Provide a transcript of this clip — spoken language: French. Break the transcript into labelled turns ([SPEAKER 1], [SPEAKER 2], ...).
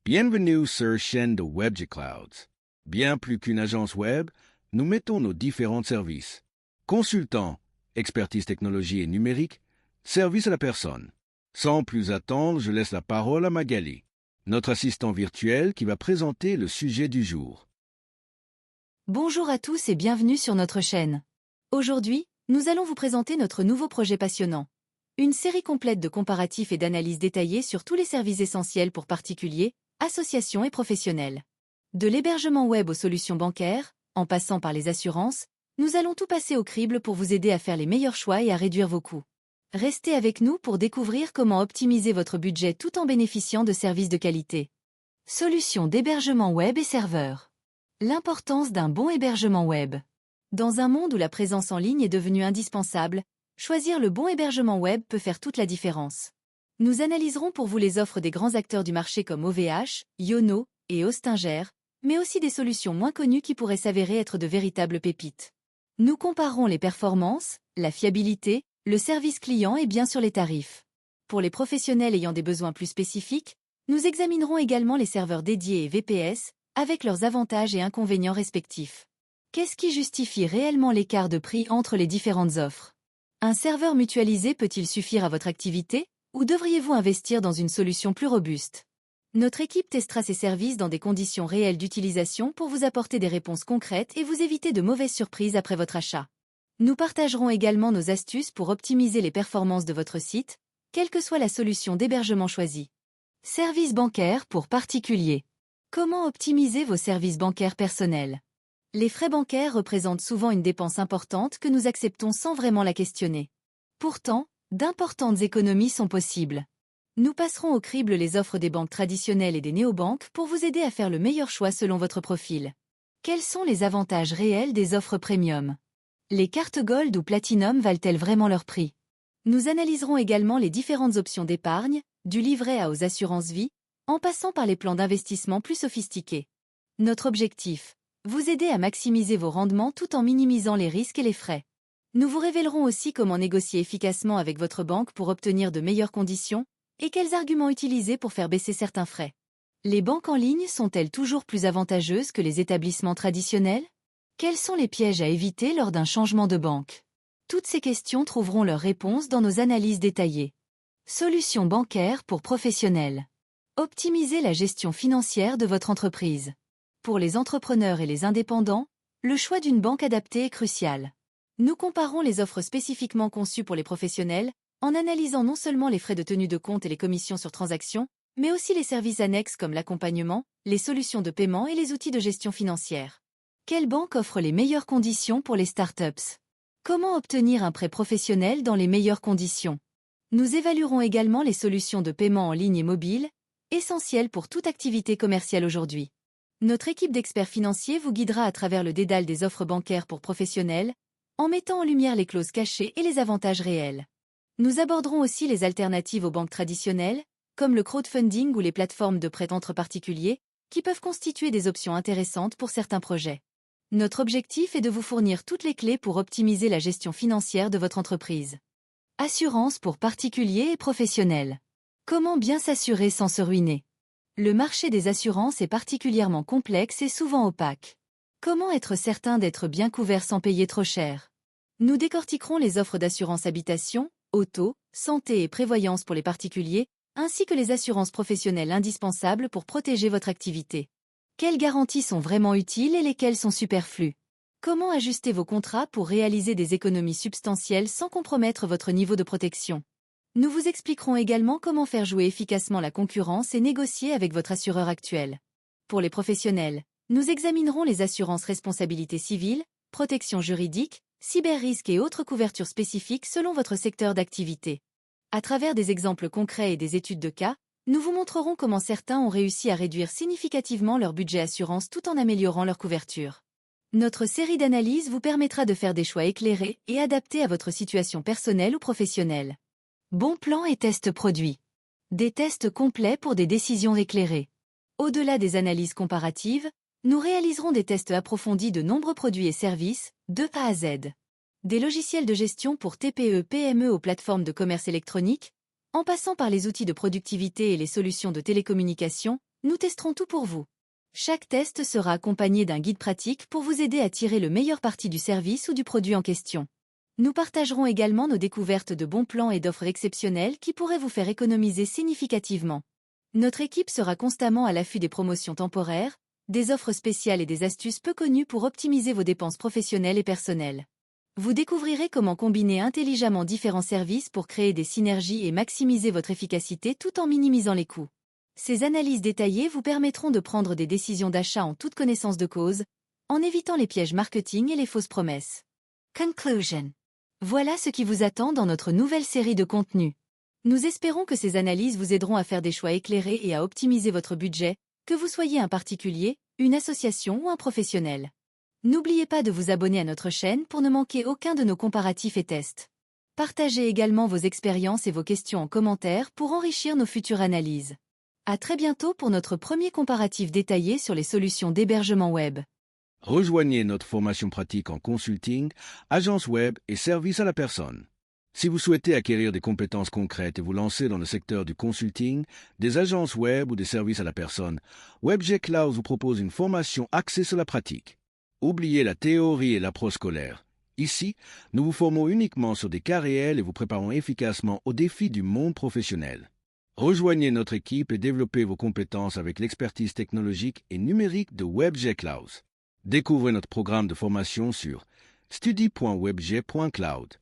[SPEAKER 1] Bienvenue sur chaîne de WebGClouds. Bien plus qu'une agence web, nous mettons nos différents services. Consultant, expertise technologie et numérique, service à la personne. Sans plus attendre, je laisse la parole à Magali, notre assistant virtuel qui va présenter le sujet du jour.
[SPEAKER 2] Bonjour à tous et bienvenue sur notre chaîne. Aujourd'hui, nous allons vous présenter notre nouveau projet passionnant. Une série complète de comparatifs et d'analyses détaillées sur tous les services essentiels pour particuliers, associations et professionnels. De l'hébergement web aux solutions bancaires, en passant par les assurances, nous allons tout passer au crible pour vous aider à faire les meilleurs choix et à réduire vos coûts. Restez avec nous pour découvrir comment optimiser votre budget tout en bénéficiant de services de qualité. Solutions d'hébergement web et serveurs. L'importance d'un bon hébergement web. Dans un monde où la présence en ligne est devenue indispensable, choisir le bon hébergement web peut faire toute la différence. Nous analyserons pour vous les offres des grands acteurs du marché comme OVH, Iono et Hostinger, mais aussi des solutions moins connues qui pourraient s'avérer être de véritables pépites. Nous comparerons les performances, la fiabilité, le service client et bien sûr les tarifs. Pour les professionnels ayant des besoins plus spécifiques, nous examinerons également les serveurs dédiés et VPS, avec leurs avantages et inconvénients respectifs. Qu'est-ce qui justifie réellement l'écart de prix entre les différentes offres? Un serveur mutualisé peut-il suffire à votre activité, ou devriez-vous investir dans une solution plus robuste? Notre équipe testera ces services dans des conditions réelles d'utilisation pour vous apporter des réponses concrètes et vous éviter de mauvaises surprises après votre achat. Nous partagerons également nos astuces pour optimiser les performances de votre site, quelle que soit la solution d'hébergement choisie. Services bancaires pour particuliers. Comment optimiser vos services bancaires personnels? Les frais bancaires représentent souvent une dépense importante que nous acceptons sans vraiment la questionner. Pourtant, d'importantes économies sont possibles. Nous passerons au crible les offres des banques traditionnelles et des néobanques pour vous aider à faire le meilleur choix selon votre profil. Quels sont les avantages réels des offres premium? Les cartes Gold ou Platinum valent-elles vraiment leur prix? Nous analyserons également les différentes options d'épargne, du livret A aux assurances vie, en passant par les plans d'investissement plus sophistiqués. Notre objectif, vous aider à maximiser vos rendements tout en minimisant les risques et les frais. Nous vous révélerons aussi comment négocier efficacement avec votre banque pour obtenir de meilleures conditions et quels arguments utiliser pour faire baisser certains frais. Les banques en ligne sont-elles toujours plus avantageuses que les établissements traditionnels? Quels sont les pièges à éviter lors d'un changement de banque? Toutes ces questions trouveront leurs réponses dans nos analyses détaillées. Solutions bancaires pour professionnels. Optimisez la gestion financière de votre entreprise. Pour les entrepreneurs et les indépendants, le choix d'une banque adaptée est crucial. Nous comparons les offres spécifiquement conçues pour les professionnels, en analysant non seulement les frais de tenue de compte et les commissions sur transactions, mais aussi les services annexes comme l'accompagnement, les solutions de paiement et les outils de gestion financière. Quelle banque offre les meilleures conditions pour les startups? Comment obtenir un prêt professionnel dans les meilleures conditions? Nous évaluerons également les solutions de paiement en ligne et mobile, essentielles pour toute activité commerciale aujourd'hui. Notre équipe d'experts financiers vous guidera à travers le dédale des offres bancaires pour professionnels, en mettant en lumière les clauses cachées et les avantages réels. Nous aborderons aussi les alternatives aux banques traditionnelles, comme le crowdfunding ou les plateformes de prêt entre particuliers, qui peuvent constituer des options intéressantes pour certains projets. Notre objectif est de vous fournir toutes les clés pour optimiser la gestion financière de votre entreprise. Assurance pour particuliers et professionnels. Comment bien s'assurer sans se ruiner? Le marché des assurances est particulièrement complexe et souvent opaque. Comment être certain d'être bien couvert sans payer trop cher? Nous décortiquerons les offres d'assurance habitation, auto, santé et prévoyance pour les particuliers, ainsi que les assurances professionnelles indispensables pour protéger votre activité. Quelles garanties sont vraiment utiles et lesquelles sont superflues? Comment ajuster vos contrats pour réaliser des économies substantielles sans compromettre votre niveau de protection? Nous vous expliquerons également comment faire jouer efficacement la concurrence et négocier avec votre assureur actuel. Pour les professionnels, nous examinerons les assurances responsabilité civile, protection juridique, cyber-risque et autres couvertures spécifiques selon votre secteur d'activité. À travers des exemples concrets et des études de cas, nous vous montrerons comment certains ont réussi à réduire significativement leur budget assurance tout en améliorant leur couverture. Notre série d'analyses vous permettra de faire des choix éclairés et adaptés à votre situation personnelle ou professionnelle. Bon plan et tests produits. Des tests complets pour des décisions éclairées. Au-delà des analyses comparatives, nous réaliserons des tests approfondis de nombreux produits et services, de A à Z. Des logiciels de gestion pour TPE-PME aux plateformes de commerce électronique, en passant par les outils de productivité et les solutions de télécommunication, Nous testerons tout pour vous. Chaque test sera accompagné d'un guide pratique pour vous aider à tirer le meilleur parti du service ou du produit en question. Nous partagerons également nos découvertes de bons plans et d'offres exceptionnelles qui pourraient vous faire économiser significativement. Notre équipe sera constamment à l'affût des promotions temporaires, des offres spéciales et des astuces peu connues pour optimiser vos dépenses professionnelles et personnelles. Vous découvrirez comment combiner intelligemment différents services pour créer des synergies et maximiser votre efficacité tout en minimisant les coûts. Ces analyses détaillées vous permettront de prendre des décisions d'achat en toute connaissance de cause, en évitant les pièges marketing et les fausses promesses. Conclusion. Voilà ce qui vous attend dans notre nouvelle série de contenus. Nous espérons que ces analyses vous aideront à faire des choix éclairés et à optimiser votre budget, que vous soyez un particulier, une association ou un professionnel. N'oubliez pas de vous abonner à notre chaîne pour ne manquer aucun de nos comparatifs et tests. Partagez également vos expériences et vos questions en commentaire pour enrichir nos futures analyses. À très bientôt pour notre premier comparatif détaillé sur les solutions d'hébergement web.
[SPEAKER 1] Rejoignez notre formation pratique en consulting, agence web et service à la personne. Si vous souhaitez acquérir des compétences concrètes et vous lancer dans le secteur du consulting, des agences web ou des services à la personne, WebG Cloud vous propose une formation axée sur la pratique. Oubliez la théorie et l'approche scolaire. Ici, nous vous formons uniquement sur des cas réels et vous préparons efficacement aux défis du monde professionnel. Rejoignez notre équipe et développez vos compétences avec l'expertise technologique et numérique de WebG Cloud. Découvrez notre programme de formation sur study.webg.cloud.